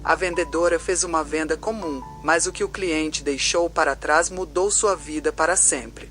A vendedora fez uma venda comum, mas o que o cliente deixou para trás mudou sua vida para sempre.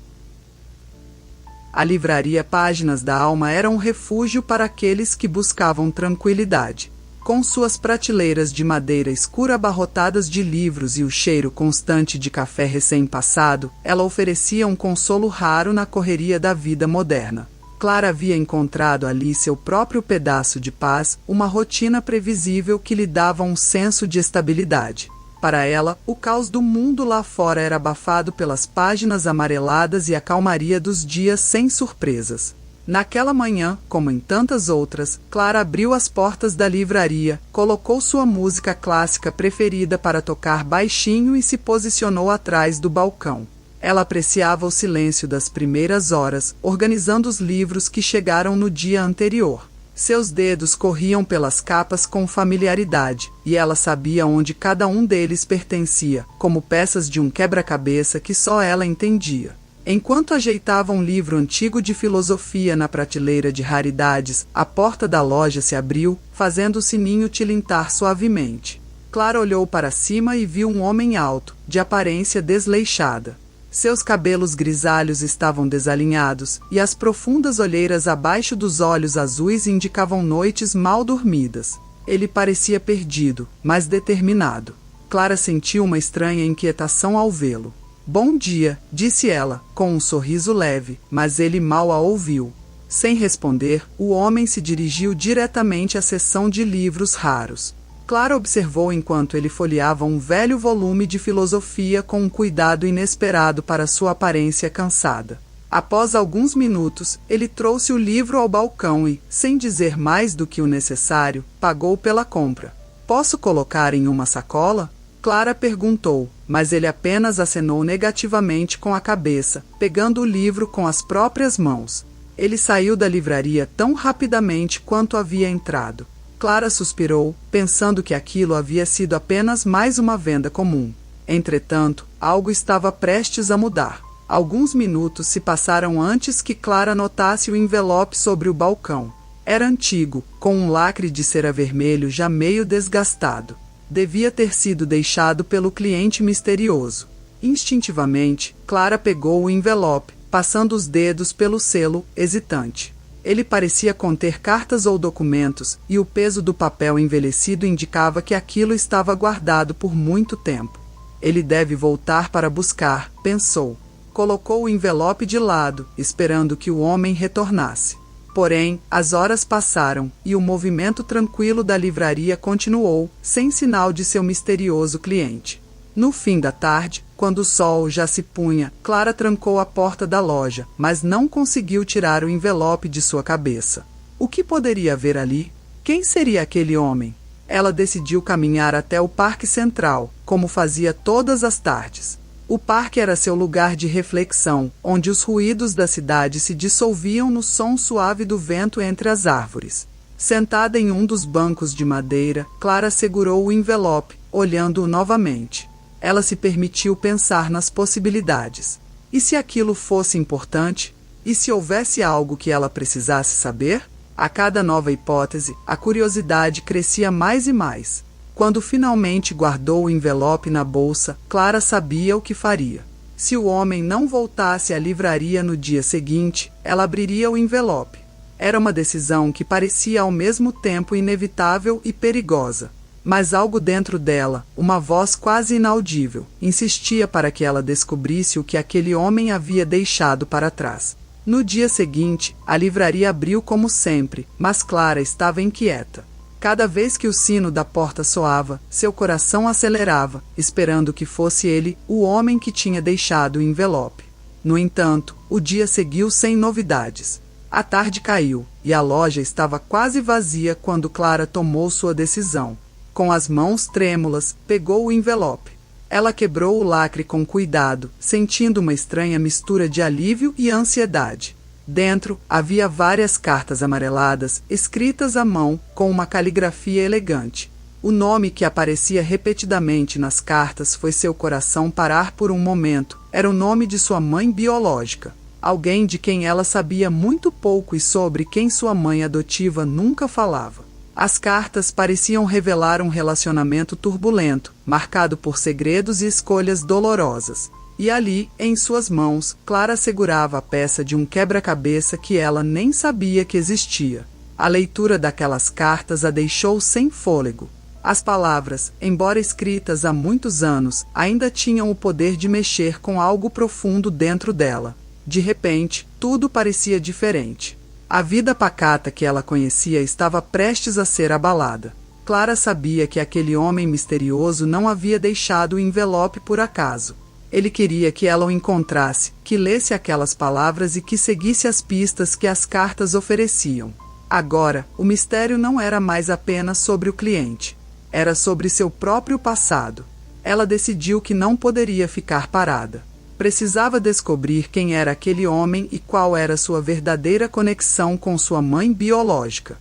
A livraria Páginas da Alma era um refúgio para aqueles que buscavam tranquilidade. Com suas prateleiras de madeira escura abarrotadas de livros e o cheiro constante de café recém-passado, ela oferecia um consolo raro na correria da vida moderna. Clara havia encontrado ali seu próprio pedaço de paz, uma rotina previsível que lhe dava um senso de estabilidade. Para ela, o caos do mundo lá fora era abafado pelas páginas amareladas e a calmaria dos dias sem surpresas. Naquela manhã, como em tantas outras, Clara abriu as portas da livraria, colocou sua música clássica preferida para tocar baixinho e se posicionou atrás do balcão. Ela apreciava o silêncio das primeiras horas, organizando os livros que chegaram no dia anterior. Seus dedos corriam pelas capas com familiaridade, e ela sabia onde cada um deles pertencia, como peças de um quebra-cabeça que só ela entendia. Enquanto ajeitava um livro antigo de filosofia na prateleira de raridades, a porta da loja se abriu, fazendo o sininho tilintar suavemente. Clara olhou para cima e viu um homem alto, de aparência desleixada. Seus cabelos grisalhos estavam desalinhados, e as profundas olheiras abaixo dos olhos azuis indicavam noites mal dormidas. Ele parecia perdido, mas determinado. Clara sentiu uma estranha inquietação ao vê-lo. "Bom dia", disse ela, com um sorriso leve, mas ele mal a ouviu. Sem responder, o homem se dirigiu diretamente à seção de livros raros. Clara observou enquanto ele folheava um velho volume de filosofia com um cuidado inesperado para sua aparência cansada. Após alguns minutos, ele trouxe o livro ao balcão e, sem dizer mais do que o necessário, pagou pela compra. "Posso colocar em uma sacola?" Clara perguntou, mas ele apenas acenou negativamente com a cabeça, pegando o livro com as próprias mãos. Ele saiu da livraria tão rapidamente quanto havia entrado. Clara suspirou, pensando que aquilo havia sido apenas mais uma venda comum. Entretanto, algo estava prestes a mudar. Alguns minutos se passaram antes que Clara notasse o envelope sobre o balcão. Era antigo, com um lacre de cera vermelho já meio desgastado. Devia ter sido deixado pelo cliente misterioso. Instintivamente, Clara pegou o envelope, passando os dedos pelo selo, hesitante. Ele parecia conter cartas ou documentos, e o peso do papel envelhecido indicava que aquilo estava guardado por muito tempo. Ele deve voltar para buscar, pensou. Colocou o envelope de lado, esperando que o homem retornasse. Porém, as horas passaram, e o movimento tranquilo da livraria continuou, sem sinal de seu misterioso cliente. No fim da tarde, quando o sol já se punha, Clara trancou a porta da loja, mas não conseguiu tirar o envelope de sua cabeça. O que poderia haver ali? Quem seria aquele homem? Ela decidiu caminhar até o Parque Central, como fazia todas as tardes. O parque era seu lugar de reflexão, onde os ruídos da cidade se dissolviam no som suave do vento entre as árvores. Sentada em um dos bancos de madeira, Clara segurou o envelope, olhando-o novamente. Ela se permitiu pensar nas possibilidades. E se aquilo fosse importante? E se houvesse algo que ela precisasse saber? A cada nova hipótese, a curiosidade crescia mais e mais. Quando finalmente guardou o envelope na bolsa, Clara sabia o que faria. Se o homem não voltasse à livraria no dia seguinte, ela abriria o envelope. Era uma decisão que parecia ao mesmo tempo inevitável e perigosa. Mas algo dentro dela, uma voz quase inaudível, insistia para que ela descobrisse o que aquele homem havia deixado para trás. No dia seguinte, a livraria abriu como sempre, mas Clara estava inquieta. Cada vez que o sino da porta soava, seu coração acelerava, esperando que fosse ele, o homem que tinha deixado o envelope. No entanto, o dia seguiu sem novidades. A tarde caiu, e a loja estava quase vazia quando Clara tomou sua decisão. Com as mãos trêmulas, pegou o envelope. Ela quebrou o lacre com cuidado, sentindo uma estranha mistura de alívio e ansiedade. Dentro, havia várias cartas amareladas, escritas à mão, com uma caligrafia elegante. O nome que aparecia repetidamente nas cartas foi seu coração parar por um momento. Era o nome de sua mãe biológica. Alguém de quem ela sabia muito pouco e sobre quem sua mãe adotiva nunca falava. As cartas pareciam revelar um relacionamento turbulento, marcado por segredos e escolhas dolorosas. E ali, em suas mãos, Clara segurava a peça de um quebra-cabeça que ela nem sabia que existia. A leitura daquelas cartas a deixou sem fôlego. As palavras, embora escritas há muitos anos, ainda tinham o poder de mexer com algo profundo dentro dela. De repente, tudo parecia diferente. A vida pacata que ela conhecia estava prestes a ser abalada. Clara sabia que aquele homem misterioso não havia deixado o envelope por acaso. Ele queria que ela o encontrasse, que lesse aquelas palavras e que seguisse as pistas que as cartas ofereciam. Agora, o mistério não era mais apenas sobre o cliente. Era sobre seu próprio passado. Ela decidiu que não poderia ficar parada. Precisava descobrir quem era aquele homem e qual era sua verdadeira conexão com sua mãe biológica.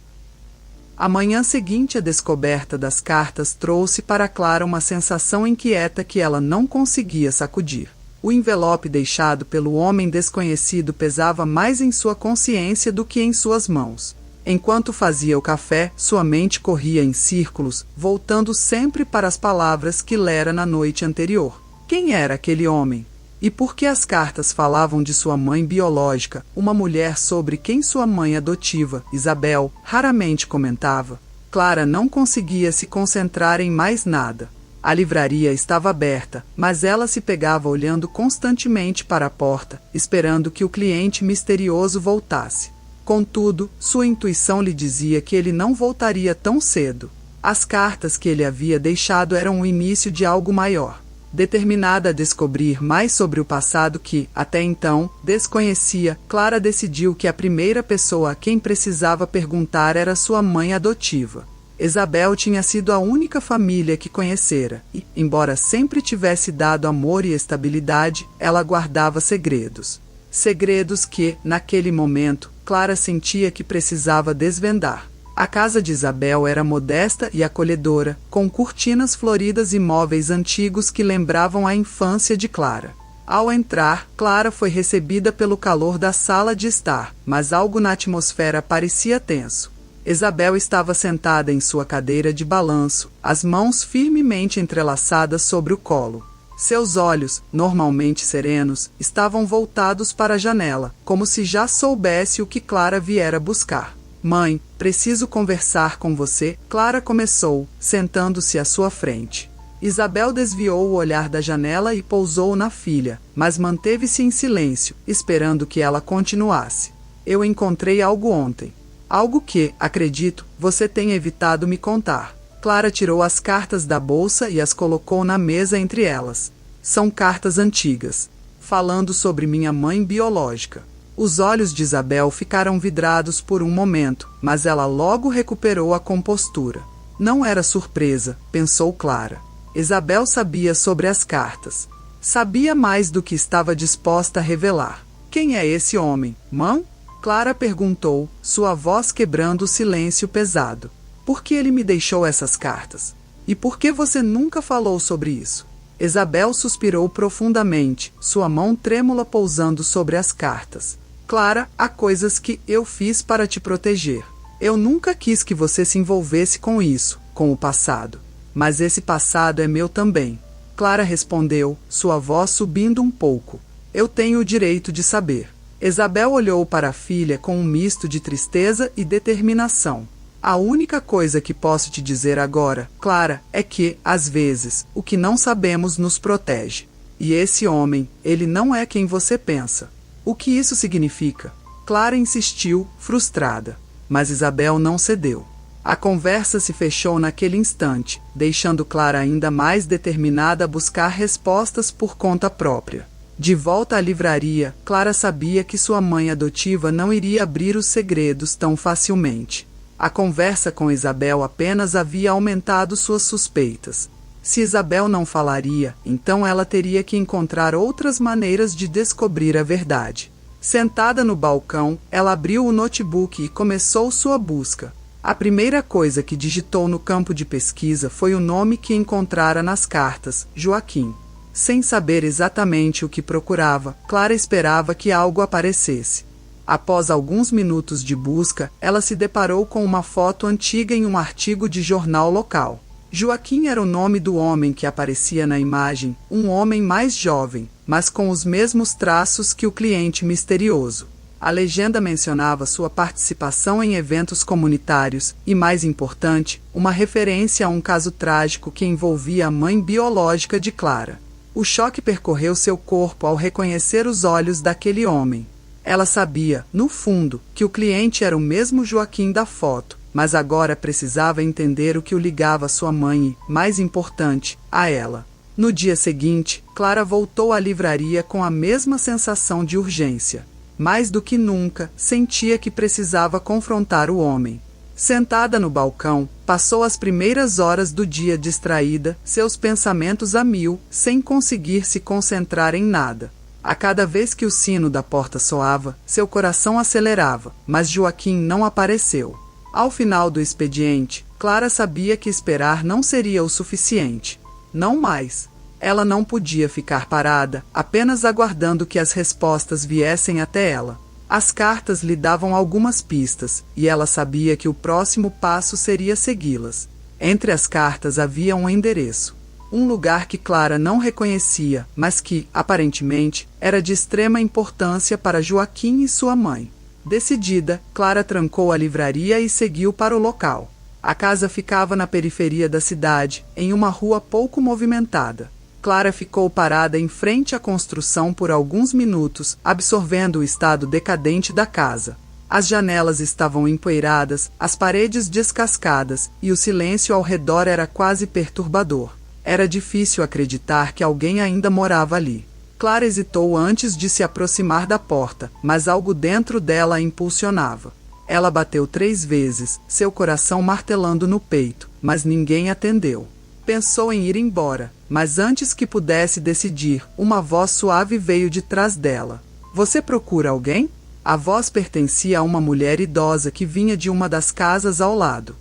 A manhã seguinte à descoberta das cartas trouxe para Clara uma sensação inquieta que ela não conseguia sacudir. O envelope deixado pelo homem desconhecido pesava mais em sua consciência do que em suas mãos. Enquanto fazia o café, sua mente corria em círculos, voltando sempre para as palavras que lera na noite anterior. Quem era aquele homem? E por que as cartas falavam de sua mãe biológica, uma mulher sobre quem sua mãe adotiva, Isabel, raramente comentava? Clara não conseguia se concentrar em mais nada. A livraria estava aberta, mas ela se pegava olhando constantemente para a porta, esperando que o cliente misterioso voltasse. Contudo, sua intuição lhe dizia que ele não voltaria tão cedo. As cartas que ele havia deixado eram o início de algo maior. Determinada a descobrir mais sobre o passado que, até então, desconhecia, Clara decidiu que a primeira pessoa a quem precisava perguntar era sua mãe adotiva. Isabel tinha sido a única família que conhecera e, embora sempre tivesse dado amor e estabilidade, ela guardava segredos. Segredos que, naquele momento, Clara sentia que precisava desvendar. A casa de Isabel era modesta e acolhedora, com cortinas floridas e móveis antigos que lembravam a infância de Clara. Ao entrar, Clara foi recebida pelo calor da sala de estar, mas algo na atmosfera parecia tenso. Isabel estava sentada em sua cadeira de balanço, as mãos firmemente entrelaçadas sobre o colo. Seus olhos, normalmente serenos, estavam voltados para a janela, como se já soubesse o que Clara viera buscar. Mãe, preciso conversar com você, Clara começou, sentando-se à sua frente. Isabel desviou o olhar da janela e pousou na filha, mas manteve-se em silêncio, esperando que ela continuasse. Eu encontrei algo ontem. Algo que, acredito, você tenha evitado me contar. Clara tirou as cartas da bolsa e as colocou na mesa entre elas. São cartas antigas, falando sobre minha mãe biológica. Os olhos de Isabel ficaram vidrados por um momento, mas ela logo recuperou a compostura. Não era surpresa, pensou Clara. Isabel sabia sobre as cartas. Sabia mais do que estava disposta a revelar. Quem é esse homem, mãe? Clara perguntou, sua voz quebrando o silêncio pesado. Por que ele me deixou essas cartas? E por que você nunca falou sobre isso? Isabel suspirou profundamente, sua mão trêmula pousando sobre as cartas. Clara, há coisas que eu fiz para te proteger. Eu nunca quis que você se envolvesse com isso, com o passado. Mas esse passado é meu também. Clara respondeu, sua voz subindo um pouco. Eu tenho o direito de saber. Isabel olhou para a filha com um misto de tristeza e determinação. A única coisa que posso te dizer agora, Clara, é que, às vezes, o que não sabemos nos protege. E esse homem, ele não é quem você pensa. O que isso significa? Clara insistiu, frustrada. Mas Isabel não cedeu. A conversa se fechou naquele instante, deixando Clara ainda mais determinada a buscar respostas por conta própria. De volta à livraria, Clara sabia que sua mãe adotiva não iria abrir os segredos tão facilmente. A conversa com Isabel apenas havia aumentado suas suspeitas. Se Isabel não falaria, então ela teria que encontrar outras maneiras de descobrir a verdade. Sentada no balcão, ela abriu o notebook e começou sua busca. A primeira coisa que digitou no campo de pesquisa foi o nome que encontrara nas cartas, Joaquim. Sem saber exatamente o que procurava, Clara esperava que algo aparecesse. Após alguns minutos de busca, ela se deparou com uma foto antiga em um artigo de jornal local. Joaquim era o nome do homem que aparecia na imagem, um homem mais jovem, mas com os mesmos traços que o cliente misterioso. A legenda mencionava sua participação em eventos comunitários e, mais importante, uma referência a um caso trágico que envolvia a mãe biológica de Clara. O choque percorreu seu corpo ao reconhecer os olhos daquele homem. Ela sabia, no fundo, que o cliente era o mesmo Joaquim da foto, mas agora precisava entender o que o ligava à sua mãe e, mais importante, a ela. No dia seguinte, Clara voltou à livraria com a mesma sensação de urgência. Mais do que nunca, sentia que precisava confrontar o homem. Sentada no balcão, passou as primeiras horas do dia distraída, seus pensamentos a mil, sem conseguir se concentrar em nada. A cada vez que o sino da porta soava, seu coração acelerava, mas Joaquim não apareceu. Ao final do expediente, Clara sabia que esperar não seria o suficiente. Não mais. Ela não podia ficar parada, apenas aguardando que as respostas viessem até ela. As cartas lhe davam algumas pistas, e ela sabia que o próximo passo seria segui-las. Entre as cartas havia um endereço. Um lugar que Clara não reconhecia, mas que, aparentemente, era de extrema importância para Joaquim e sua mãe. Decidida, Clara trancou a livraria e seguiu para o local. A casa ficava na periferia da cidade, em uma rua pouco movimentada. Clara ficou parada em frente à construção por alguns minutos, absorvendo o estado decadente da casa. As janelas estavam empoeiradas, as paredes descascadas, e o silêncio ao redor era quase perturbador. Era difícil acreditar que alguém ainda morava ali. Clara hesitou antes de se aproximar da porta, mas algo dentro dela a impulsionava. Ela bateu 3 vezes, seu coração martelando no peito, mas ninguém atendeu. Pensou em ir embora, mas antes que pudesse decidir, uma voz suave veio de trás dela. "Você procura alguém?" A voz pertencia a uma mulher idosa que vinha de uma das casas ao lado.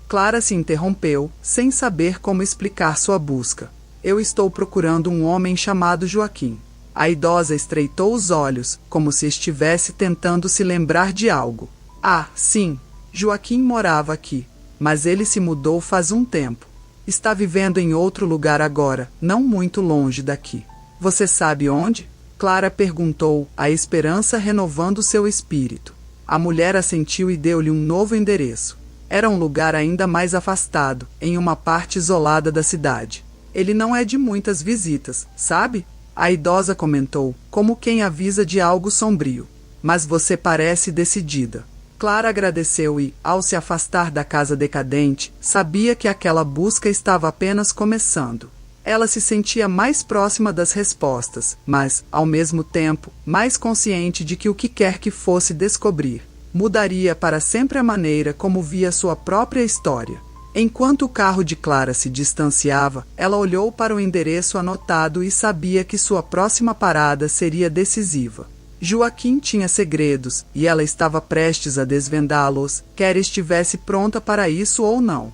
Clara se interrompeu, sem saber como explicar sua busca. "Eu estou procurando um homem chamado Joaquim." A idosa estreitou os olhos, como se estivesse tentando se lembrar de algo. "Ah, sim, Joaquim morava aqui, mas ele se mudou faz um tempo. Está vivendo em outro lugar agora, não muito longe daqui." "Você sabe onde?" Clara perguntou, a esperança renovando seu espírito. A mulher assentiu e deu-lhe um novo endereço. Era um lugar ainda mais afastado, em uma parte isolada da cidade. "Ele não é de muitas visitas, sabe?" A idosa comentou, como quem avisa de algo sombrio. "Mas você parece decidida." Clara agradeceu e, ao se afastar da casa decadente, sabia que aquela busca estava apenas começando. Ela se sentia mais próxima das respostas, mas, ao mesmo tempo, mais consciente de que o que quer que fosse descobrir mudaria para sempre a maneira como via sua própria história. Enquanto o carro de Clara se distanciava, ela olhou para o endereço anotado e sabia que sua próxima parada seria decisiva. Joaquim tinha segredos, e ela estava prestes a desvendá-los, quer estivesse pronta para isso ou não.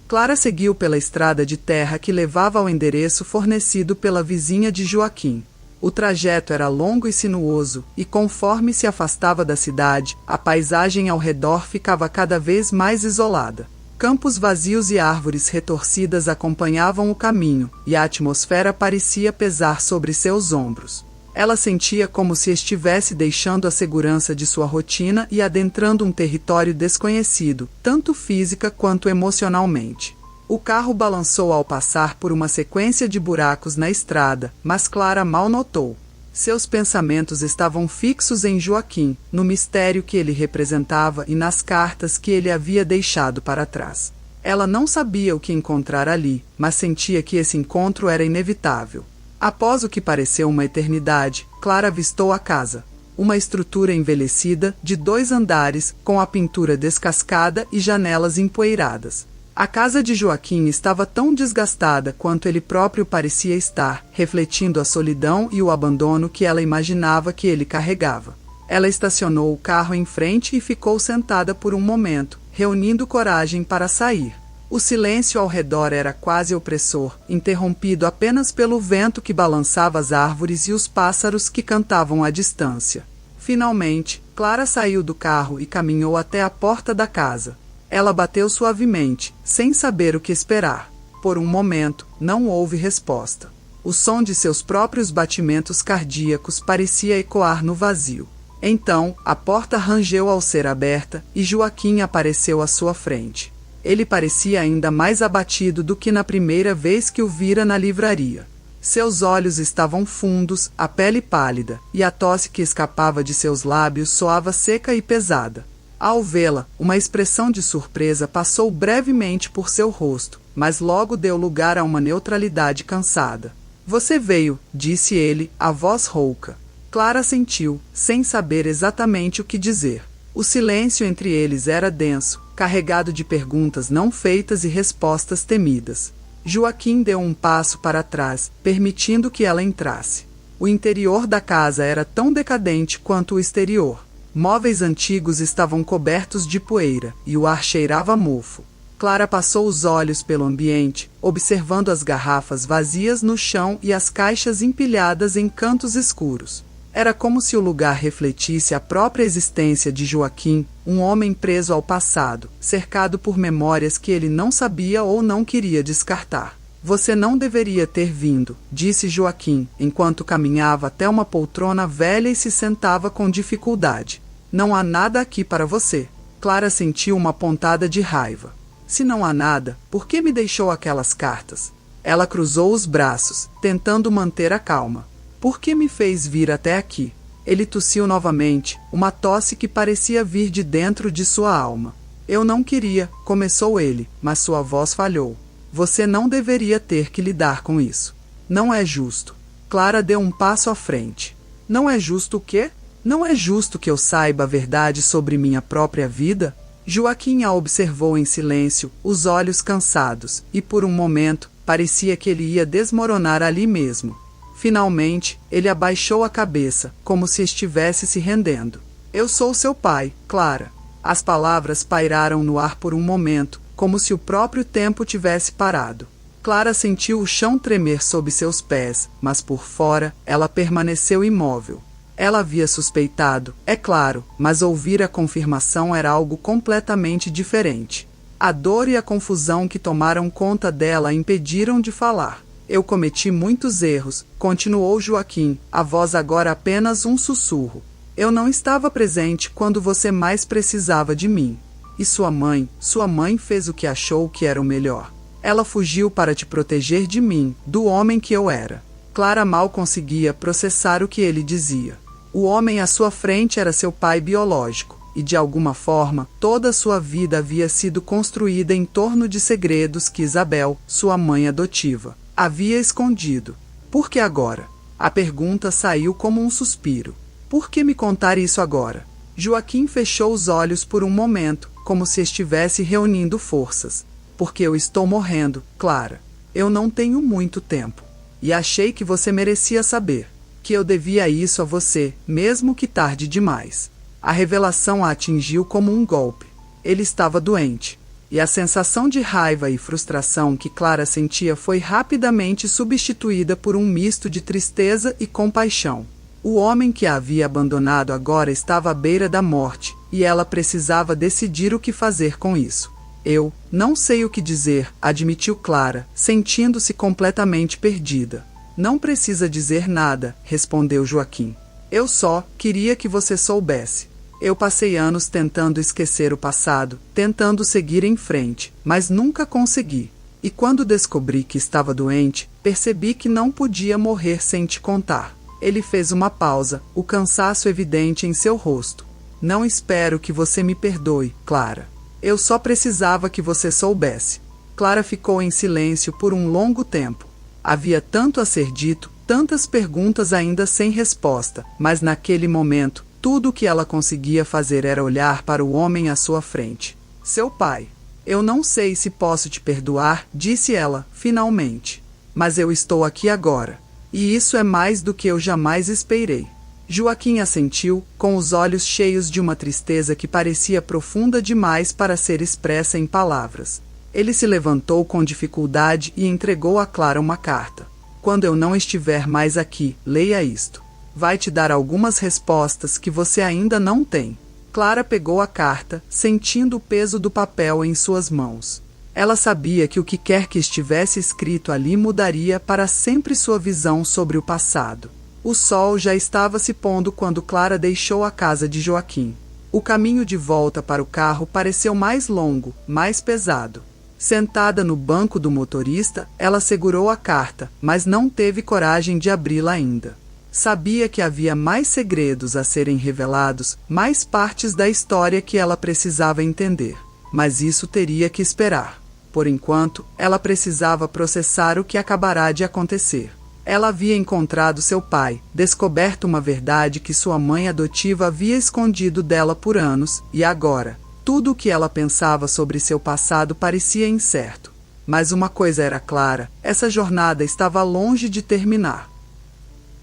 Clara seguiu pela estrada de terra que levava ao endereço fornecido pela vizinha de Joaquim. O trajeto era longo e sinuoso, e conforme se afastava da cidade, a paisagem ao redor ficava cada vez mais isolada. Campos vazios e árvores retorcidas acompanhavam o caminho, e a atmosfera parecia pesar sobre seus ombros. Ela sentia como se estivesse deixando a segurança de sua rotina e adentrando um território desconhecido, tanto física quanto emocionalmente. O carro balançou ao passar por uma sequência de buracos na estrada, mas Clara mal notou. Seus pensamentos estavam fixos em Joaquim, no mistério que ele representava e nas cartas que ele havia deixado para trás. Ela não sabia o que encontrar ali, mas sentia que esse encontro era inevitável. Após o que pareceu uma eternidade, Clara avistou a casa. Uma estrutura envelhecida, de 2 andares, com a pintura descascada e janelas empoeiradas. A casa de Joaquim estava tão desgastada quanto ele próprio parecia estar, refletindo a solidão e o abandono que ela imaginava que ele carregava. Ela estacionou o carro em frente e ficou sentada por um momento, reunindo coragem para sair. O silêncio ao redor era quase opressor, interrompido apenas pelo vento que balançava as árvores e os pássaros que cantavam à distância. Finalmente, Clara saiu do carro e caminhou até a porta da casa. Ela bateu suavemente, sem saber o que esperar. Por um momento, não houve resposta. O som de seus próprios batimentos cardíacos parecia ecoar no vazio. Então, a porta rangeu ao ser aberta e Joaquim apareceu à sua frente. Ele parecia ainda mais abatido do que na primeira vez que o vira na livraria. Seus olhos estavam fundos, a pele pálida, e a tosse que escapava de seus lábios soava seca e pesada. Ao vê-la, uma expressão de surpresa passou brevemente por seu rosto, mas logo deu lugar a uma neutralidade cansada. "Você veio", disse ele, a voz rouca. Clara assentiu, sem saber exatamente o que dizer. O silêncio entre eles era denso, carregado de perguntas não feitas e respostas temidas. Joaquim deu um passo para trás, permitindo que ela entrasse. O interior da casa era tão decadente quanto o exterior. Móveis antigos estavam cobertos de poeira, e o ar cheirava a mofo. Clara passou os olhos pelo ambiente, observando as garrafas vazias no chão e as caixas empilhadas em cantos escuros. Era como se o lugar refletisse a própria existência de Joaquim, um homem preso ao passado, cercado por memórias que ele não sabia ou não queria descartar. "Você não deveria ter vindo", disse Joaquim, enquanto caminhava até uma poltrona velha e se sentava com dificuldade. "Não há nada aqui para você." Clara sentiu uma pontada de raiva. "Se não há nada, por que me deixou aquelas cartas?" Ela cruzou os braços, tentando manter a calma. "Por que me fez vir até aqui?" Ele tossiu novamente, uma tosse que parecia vir de dentro de sua alma. "Eu não queria", começou ele, mas sua voz falhou. "Você não deveria ter que lidar com isso. Não é justo." Clara deu um passo à frente. "Não é justo o quê? Não é justo que eu saiba a verdade sobre minha própria vida?" Joaquim a observou em silêncio, os olhos cansados, e por um momento, parecia que ele ia desmoronar ali mesmo. Finalmente, ele abaixou a cabeça, como se estivesse se rendendo. "Eu sou seu pai, Clara." As palavras pairaram no ar por um momento, como se o próprio tempo tivesse parado. Clara sentiu o chão tremer sob seus pés, mas por fora, ela permaneceu imóvel. Ela havia suspeitado, é claro, mas ouvir a confirmação era algo completamente diferente. A dor e a confusão que tomaram conta dela a impediram de falar. "Eu cometi muitos erros", continuou Joaquim, a voz agora apenas um sussurro. "Eu não estava presente quando você mais precisava de mim. E sua mãe fez o que achou que era o melhor. Ela fugiu para te proteger de mim, do homem que eu era." Clara mal conseguia processar o que ele dizia. O homem à sua frente era seu pai biológico, e de alguma forma, toda a sua vida havia sido construída em torno de segredos que Isabel, sua mãe adotiva, havia escondido. "Por que agora?" A pergunta saiu como um suspiro. "Por que me contar isso agora?" Joaquim fechou os olhos por um momento, como se estivesse reunindo forças. "Porque eu estou morrendo, Clara. Eu não tenho muito tempo. E achei que você merecia saber. Que eu devia isso a você, mesmo que tarde demais." A revelação a atingiu como um golpe. Ele estava doente. E a sensação de raiva e frustração que Clara sentia foi rapidamente substituída por um misto de tristeza e compaixão. O homem que a havia abandonado agora estava à beira da morte, e ela precisava decidir o que fazer com isso. "Eu não sei o que dizer", admitiu Clara, sentindo-se completamente perdida. "Não precisa dizer nada", respondeu Joaquim. "Eu só queria que você soubesse. Eu passei anos tentando esquecer o passado, tentando seguir em frente, mas nunca consegui. E quando descobri que estava doente, percebi que não podia morrer sem te contar." Ele fez uma pausa, o cansaço evidente em seu rosto. "Não espero que você me perdoe, Clara. Eu só precisava que você soubesse." Clara ficou em silêncio por um longo tempo. Havia tanto a ser dito, tantas perguntas ainda sem resposta, mas naquele momento, tudo o que ela conseguia fazer era olhar para o homem à sua frente. "Seu pai. Eu não sei se posso te perdoar", disse ela, finalmente. "Mas eu estou aqui agora. E isso é mais do que eu jamais esperei." Joaquim assentiu, com os olhos cheios de uma tristeza que parecia profunda demais para ser expressa em palavras. Ele se levantou com dificuldade e entregou a Clara uma carta. "Quando eu não estiver mais aqui, leia isto." Vai te dar algumas respostas que você ainda não tem. Clara pegou a carta, sentindo o peso do papel em suas mãos. Ela sabia que o que quer que estivesse escrito ali mudaria para sempre sua visão sobre o passado. O sol já estava se pondo quando Clara deixou a casa de Joaquim. O caminho de volta para o carro pareceu mais longo, mais pesado. Sentada no banco do motorista, ela segurou a carta, mas não teve coragem de abri-la ainda. Sabia que havia mais segredos a serem revelados, mais partes da história que ela precisava entender. Mas isso teria que esperar. Por enquanto, ela precisava processar o que acabará de acontecer. Ela havia encontrado seu pai, descoberto uma verdade que sua mãe adotiva havia escondido dela por anos, e agora, tudo o que ela pensava sobre seu passado parecia incerto. Mas uma coisa era clara: essa jornada estava longe de terminar.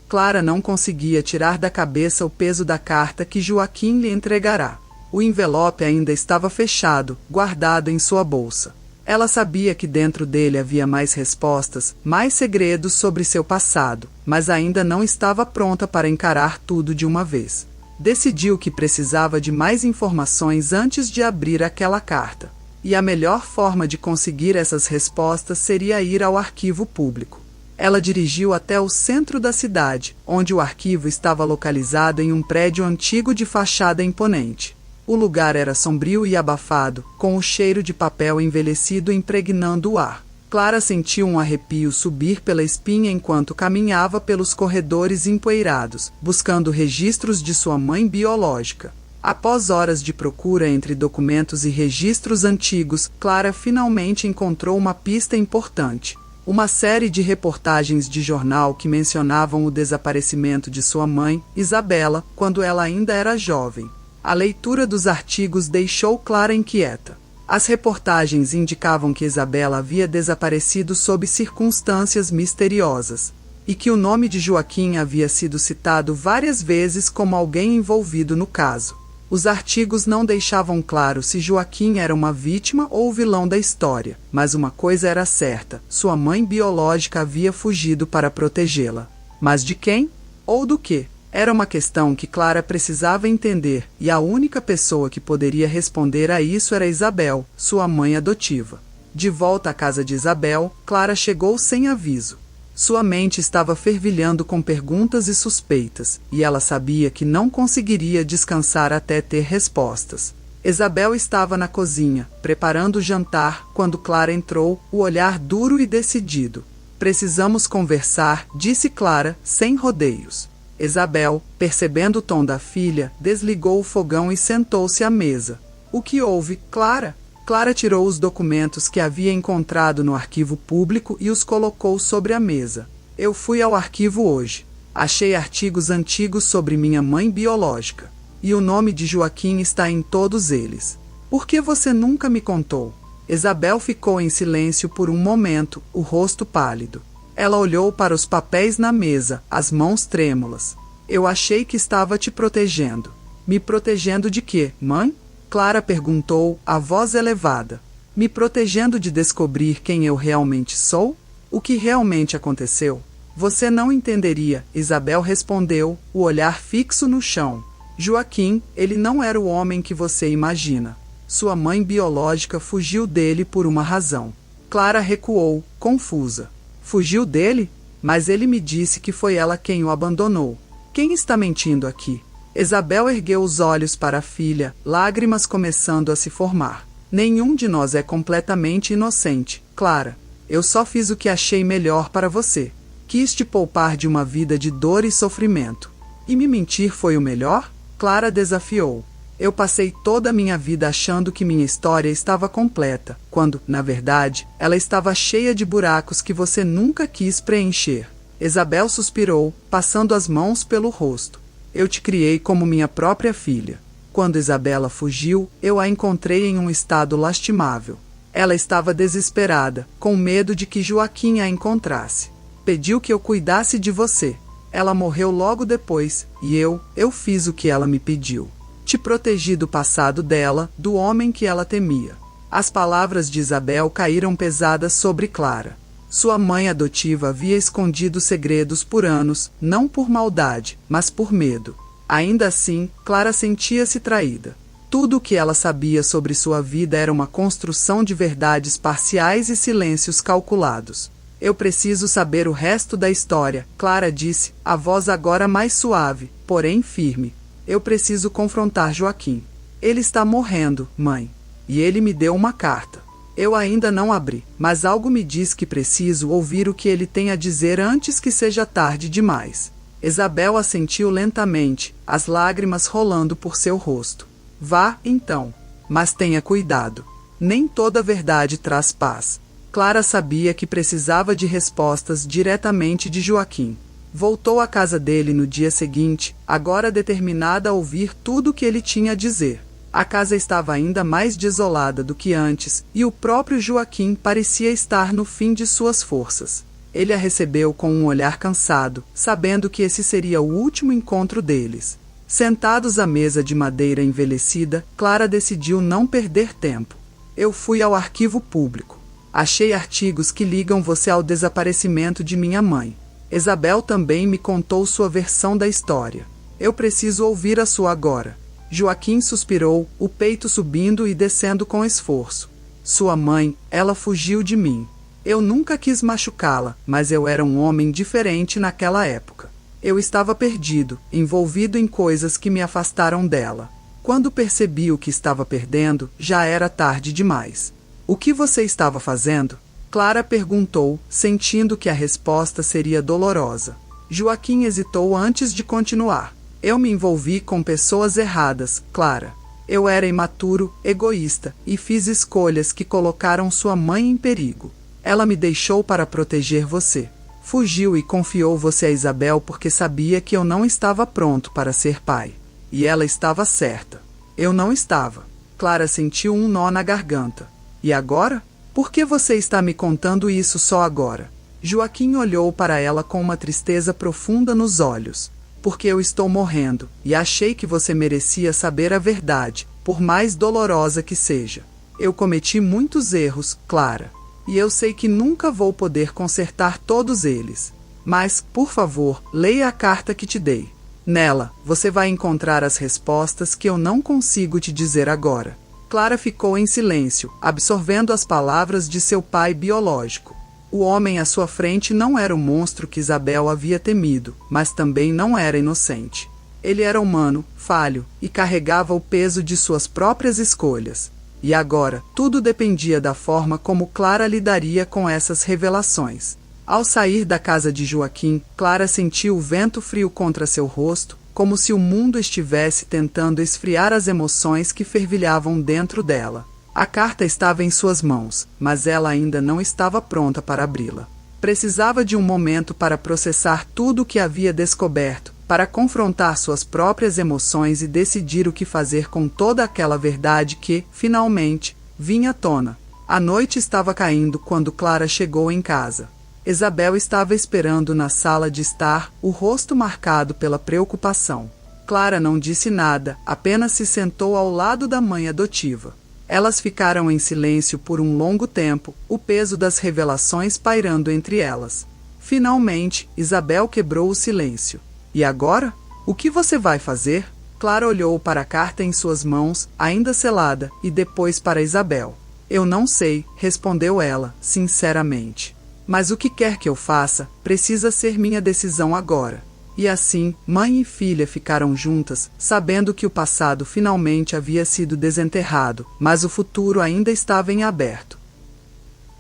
Clara não conseguia tirar da cabeça o peso da carta que Joaquim lhe entregará. O envelope ainda estava fechado, guardado em sua bolsa. Ela sabia que dentro dele havia mais respostas, mais segredos sobre seu passado, mas ainda não estava pronta para encarar tudo de uma vez. Decidiu que precisava de mais informações antes de abrir aquela carta. E a melhor forma de conseguir essas respostas seria ir ao arquivo público. Ela dirigiu até o centro da cidade, onde o arquivo estava localizado em um prédio antigo de fachada imponente. O lugar era sombrio e abafado, com o cheiro de papel envelhecido impregnando o ar. Clara sentiu um arrepio subir pela espinha enquanto caminhava pelos corredores empoeirados, buscando registros de sua mãe biológica. Após horas de procura entre documentos e registros antigos, Clara finalmente encontrou uma pista importante. Uma série de reportagens de jornal que mencionavam o desaparecimento de sua mãe, Isabela, quando ela ainda era jovem. A leitura dos artigos deixou Clara inquieta. As reportagens indicavam que Isabela havia desaparecido sob circunstâncias misteriosas, e que o nome de Joaquim havia sido citado várias vezes como alguém envolvido no caso. Os artigos não deixavam claro se Joaquim era uma vítima ou o vilão da história, mas uma coisa era certa: sua mãe biológica havia fugido para protegê-la. Mas de quem? Ou do quê? Era uma questão que Clara precisava entender, e a única pessoa que poderia responder a isso era Isabel, sua mãe adotiva. De volta à casa de Isabel, Clara chegou sem aviso. Sua mente estava fervilhando com perguntas e suspeitas, e ela sabia que não conseguiria descansar até ter respostas. Isabel estava na cozinha, preparando o jantar, quando Clara entrou, o olhar duro e decidido. "Precisamos conversar", disse Clara, sem rodeios. Isabel, percebendo o tom da filha, desligou o fogão e sentou-se à mesa. "O que houve, Clara?" Clara tirou os documentos que havia encontrado no arquivo público e os colocou sobre a mesa. "Eu fui ao arquivo hoje. Achei artigos antigos sobre minha mãe biológica. E o nome de Joaquim está em todos eles. Por que você nunca me contou?" Isabel ficou em silêncio por um momento, o rosto pálido. Ela olhou para os papéis na mesa, as mãos trêmulas. "Eu achei que estava te protegendo." "Me protegendo de quê, mãe?" Clara perguntou, a voz elevada. "Me protegendo de descobrir quem eu realmente sou? O que realmente aconteceu?" "Você não entenderia", Isabel respondeu, o olhar fixo no chão. "Joaquim, ele não era o homem que você imagina. Sua mãe biológica fugiu dele por uma razão." Clara recuou, confusa. "Fugiu dele? Mas ele me disse que foi ela quem o abandonou. Quem está mentindo aqui?" Isabel ergueu os olhos para a filha, lágrimas começando a se formar. "Nenhum de nós é completamente inocente, Clara. Eu só fiz o que achei melhor para você. Quis te poupar de uma vida de dor e sofrimento. E me mentir foi o melhor?" Clara desafiou. "Eu passei toda a minha vida achando que minha história estava completa, quando, na verdade, ela estava cheia de buracos que você nunca quis preencher." Isabel suspirou, passando as mãos pelo rosto. "Eu te criei como minha própria filha. Quando Isabela fugiu, eu a encontrei em um estado lastimável. Ela estava desesperada, com medo de que Joaquim a encontrasse. Pediu que eu cuidasse de você. Ela morreu logo depois, e eu fiz o que ela me pediu. Te protegi do passado dela, do homem que ela temia." As palavras de Isabel caíram pesadas sobre Clara. Sua mãe adotiva havia escondido segredos por anos, não por maldade, mas por medo. Ainda assim, Clara sentia-se traída. Tudo o que ela sabia sobre sua vida era uma construção de verdades parciais e silêncios calculados. Eu preciso saber o resto da história, Clara disse, a voz agora mais suave, porém firme. Eu preciso confrontar Joaquim. Ele está morrendo, mãe. E ele me deu uma carta. Eu ainda não abri, mas algo me diz que preciso ouvir o que ele tem a dizer antes que seja tarde demais. Isabel assentiu lentamente, as lágrimas rolando por seu rosto. Vá, então. Mas tenha cuidado. Nem toda verdade traz paz. Clara sabia que precisava de respostas diretamente de Joaquim. Voltou à casa dele no dia seguinte, agora determinada a ouvir tudo o que ele tinha a dizer. A casa estava ainda mais desolada do que antes, e o próprio Joaquim parecia estar no fim de suas forças. Ele a recebeu com um olhar cansado, sabendo que esse seria o último encontro deles. Sentados à mesa de madeira envelhecida, Clara decidiu não perder tempo. Eu fui ao arquivo público. Achei artigos que ligam você ao desaparecimento de minha mãe. Isabel também me contou sua versão da história. Eu preciso ouvir a sua agora. Joaquim suspirou, o peito subindo e descendo com esforço. Sua mãe, ela fugiu de mim. Eu nunca quis machucá-la, mas eu era um homem diferente naquela época. Eu estava perdido, envolvido em coisas que me afastaram dela. Quando percebi o que estava perdendo, já era tarde demais. O que você estava fazendo? Clara perguntou, sentindo que a resposta seria dolorosa. Joaquim hesitou antes de continuar. Eu me envolvi com pessoas erradas, Clara. Eu era imaturo, egoísta, e fiz escolhas que colocaram sua mãe em perigo. Ela me deixou para proteger você. Fugiu e confiou você a Isabel porque sabia que eu não estava pronto para ser pai. E ela estava certa. Eu não estava. Clara sentiu um nó na garganta. E agora? Por que você está me contando isso só agora? Joaquim olhou para ela com uma tristeza profunda nos olhos. Porque eu estou morrendo, e achei que você merecia saber a verdade, por mais dolorosa que seja. Eu cometi muitos erros, Clara. E eu sei que nunca vou poder consertar todos eles. Mas, por favor, leia a carta que te dei. Nela, você vai encontrar as respostas que eu não consigo te dizer agora. Clara ficou em silêncio, absorvendo as palavras de seu pai biológico. O homem à sua frente não era o monstro que Isabel havia temido, mas também não era inocente. Ele era humano, falho, e carregava o peso de suas próprias escolhas. E agora, tudo dependia da forma como Clara lidaria com essas revelações. Ao sair da casa de Joaquim, Clara sentiu o vento frio contra seu rosto, como se o mundo estivesse tentando esfriar as emoções que fervilhavam dentro dela. A carta estava em suas mãos, mas ela ainda não estava pronta para abri-la. Precisava de um momento para processar tudo o que havia descoberto, para confrontar suas próprias emoções e decidir o que fazer com toda aquela verdade que, finalmente, vinha à tona. A noite estava caindo quando Clara chegou em casa. Isabel estava esperando na sala de estar, o rosto marcado pela preocupação. Clara não disse nada, apenas se sentou ao lado da mãe adotiva. Elas ficaram em silêncio por um longo tempo, o peso das revelações pairando entre elas. Finalmente, Isabel quebrou o silêncio. E agora? O que você vai fazer? Clara olhou para a carta em suas mãos, ainda selada, e depois para Isabel. Eu não sei, respondeu ela, sinceramente. Mas o que quer que eu faça, precisa ser minha decisão agora. E assim, mãe e filha ficaram juntas, sabendo que o passado finalmente havia sido desenterrado, mas o futuro ainda estava em aberto.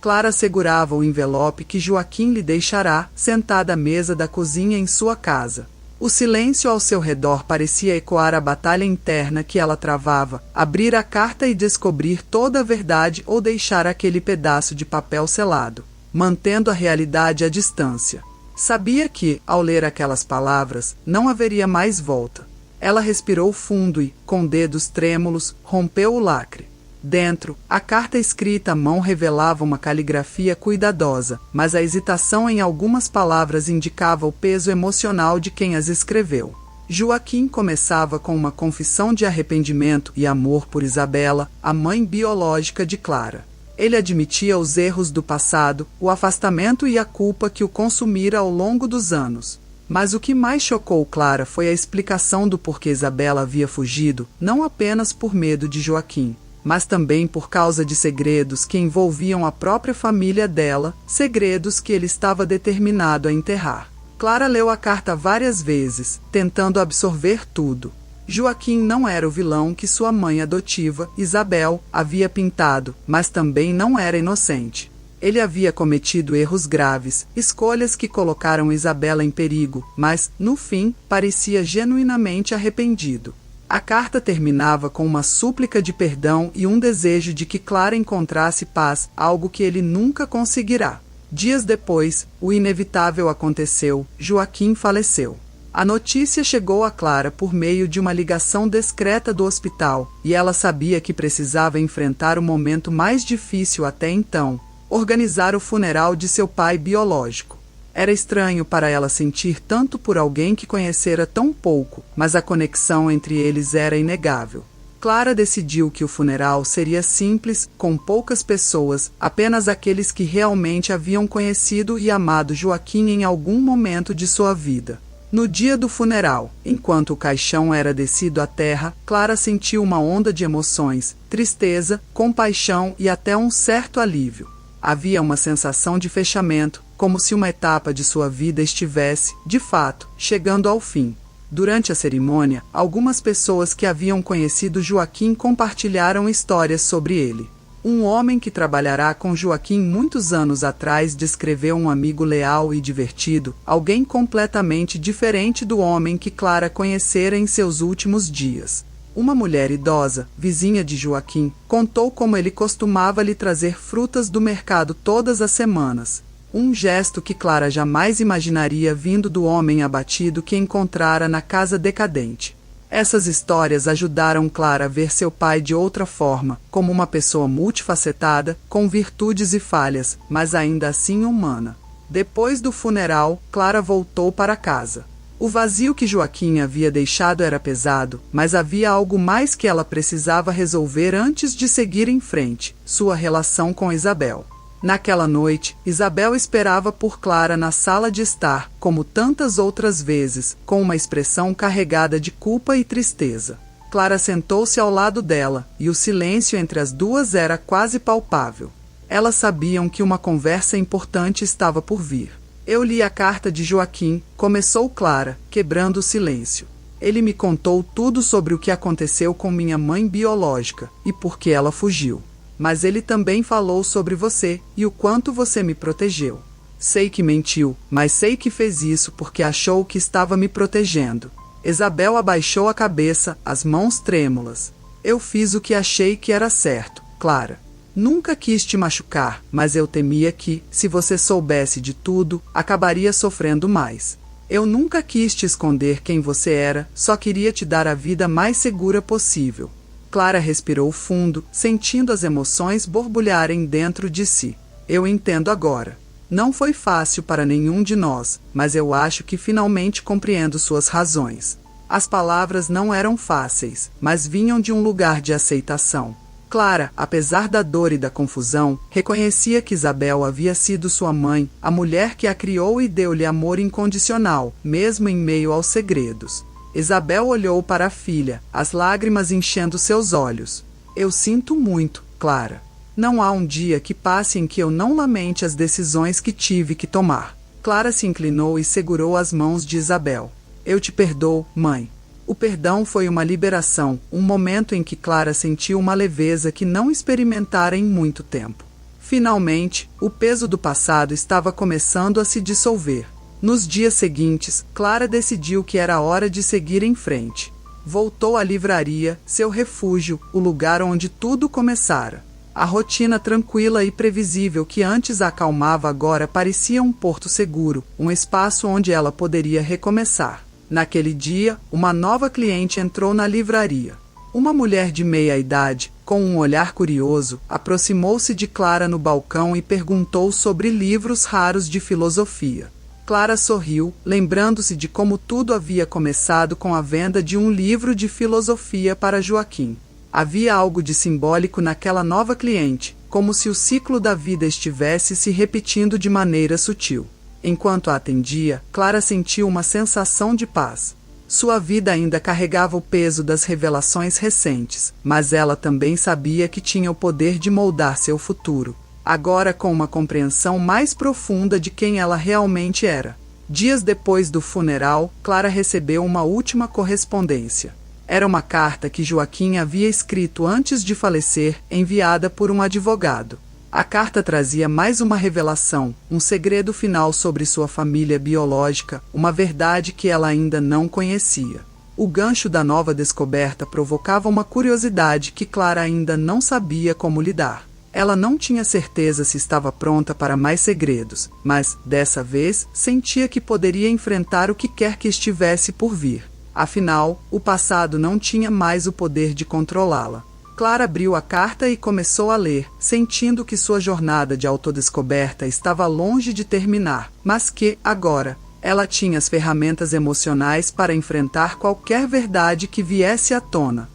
Clara segurava o envelope que Joaquim lhe deixará, sentada à mesa da cozinha em sua casa. O silêncio ao seu redor parecia ecoar a batalha interna que ela travava, abrir a carta e descobrir toda a verdade ou deixar aquele pedaço de papel selado, mantendo a realidade à distância. Sabia que, ao ler aquelas palavras, não haveria mais volta. Ela respirou fundo e, com dedos trêmulos, rompeu o lacre. Dentro, a carta escrita à mão revelava uma caligrafia cuidadosa, mas a hesitação em algumas palavras indicava o peso emocional de quem as escreveu. Joaquim começava com uma confissão de arrependimento e amor por Isabela, a mãe biológica de Clara. Ele admitia os erros do passado, o afastamento e a culpa que o consumira ao longo dos anos. Mas o que mais chocou Clara foi a explicação do porquê Isabela havia fugido, não apenas por medo de Joaquim, mas também por causa de segredos que envolviam a própria família dela, segredos que ele estava determinado a enterrar. Clara leu a carta várias vezes, tentando absorver tudo. Joaquim não era o vilão que sua mãe adotiva, Isabel, havia pintado, mas também não era inocente. Ele havia cometido erros graves, escolhas que colocaram Isabela em perigo, mas, no fim, parecia genuinamente arrependido. A carta terminava com uma súplica de perdão e um desejo de que Clara encontrasse paz, algo que ele nunca conseguirá. Dias depois, o inevitável aconteceu: Joaquim faleceu. A notícia chegou a Clara por meio de uma ligação discreta do hospital, e ela sabia que precisava enfrentar o momento mais difícil até então: organizar o funeral de seu pai biológico. Era estranho para ela sentir tanto por alguém que conhecera tão pouco, mas a conexão entre eles era inegável. Clara decidiu que o funeral seria simples, com poucas pessoas, apenas aqueles que realmente haviam conhecido e amado Joaquim em algum momento de sua vida. No dia do funeral, enquanto o caixão era descido à terra, Clara sentiu uma onda de emoções: tristeza, compaixão e até um certo alívio. Havia uma sensação de fechamento, como se uma etapa de sua vida estivesse, de fato, chegando ao fim. Durante a cerimônia, algumas pessoas que haviam conhecido Joaquim compartilharam histórias sobre ele. Um homem que trabalhará com Joaquim muitos anos atrás descreveu um amigo leal e divertido, alguém completamente diferente do homem que Clara conhecera em seus últimos dias. Uma mulher idosa, vizinha de Joaquim, contou como ele costumava lhe trazer frutas do mercado todas as semanas. Um gesto que Clara jamais imaginaria vindo do homem abatido que encontrara na casa decadente. Essas histórias ajudaram Clara a ver seu pai de outra forma, como uma pessoa multifacetada, com virtudes e falhas, mas ainda assim humana. Depois do funeral, Clara voltou para casa. O vazio que Joaquim havia deixado era pesado, mas havia algo mais que ela precisava resolver antes de seguir em frente: sua relação com Isabel. Naquela noite, Isabel esperava por Clara na sala de estar, como tantas outras vezes, com uma expressão carregada de culpa e tristeza. Clara sentou-se ao lado dela, e o silêncio entre as duas era quase palpável. Elas sabiam que uma conversa importante estava por vir. Eu li a carta de Joaquim, começou Clara, quebrando o silêncio. Ele me contou tudo sobre o que aconteceu com minha mãe biológica, e por que ela fugiu. Mas ele também falou sobre você, e o quanto você me protegeu. Sei que mentiu, mas sei que fez isso porque achou que estava me protegendo. Isabel abaixou a cabeça, as mãos trêmulas. Eu fiz o que achei que era certo, Clara. Nunca quis te machucar, mas eu temia que, se você soubesse de tudo, acabaria sofrendo mais. Eu nunca quis te esconder quem você era, só queria te dar a vida mais segura possível. Clara respirou fundo, sentindo as emoções borbulharem dentro de si. Eu entendo agora. Não foi fácil para nenhum de nós, mas eu acho que finalmente compreendo suas razões. As palavras não eram fáceis, mas vinham de um lugar de aceitação. Clara, apesar da dor e da confusão, reconhecia que Isabel havia sido sua mãe, a mulher que a criou e deu-lhe amor incondicional, mesmo em meio aos segredos. Isabel olhou para a filha, as lágrimas enchendo seus olhos. Eu sinto muito, Clara. Não há um dia que passe em que eu não lamente as decisões que tive que tomar. Clara se inclinou e segurou as mãos de Isabel. Eu te perdoo, mãe. O perdão foi uma liberação, um momento em que Clara sentiu uma leveza que não experimentara em muito tempo. Finalmente, o peso do passado estava começando a se dissolver. Nos dias seguintes, Clara decidiu que era hora de seguir em frente. Voltou à livraria, seu refúgio, o lugar onde tudo começara. A rotina tranquila e previsível que antes a acalmava agora parecia um porto seguro, um espaço onde ela poderia recomeçar. Naquele dia, uma nova cliente entrou na livraria. Uma mulher de meia idade, com um olhar curioso, aproximou-se de Clara no balcão e perguntou sobre livros raros de filosofia. Clara sorriu, lembrando-se de como tudo havia começado com a venda de um livro de filosofia para Joaquim. Havia algo de simbólico naquela nova cliente, como se o ciclo da vida estivesse se repetindo de maneira sutil. Enquanto a atendia, Clara sentiu uma sensação de paz. Sua vida ainda carregava o peso das revelações recentes, mas ela também sabia que tinha o poder de moldar seu futuro, agora com uma compreensão mais profunda de quem ela realmente era. Dias depois do funeral, Clara recebeu uma última correspondência. Era uma carta que Joaquim havia escrito antes de falecer, enviada por um advogado. A carta trazia mais uma revelação, um segredo final sobre sua família biológica, uma verdade que ela ainda não conhecia. O gancho da nova descoberta provocava uma curiosidade que Clara ainda não sabia como lidar. Ela não tinha certeza se estava pronta para mais segredos, mas, dessa vez, sentia que poderia enfrentar o que quer que estivesse por vir. Afinal, o passado não tinha mais o poder de controlá-la. Clara abriu a carta e começou a ler, sentindo que sua jornada de autodescoberta estava longe de terminar, mas que, agora, ela tinha as ferramentas emocionais para enfrentar qualquer verdade que viesse à tona.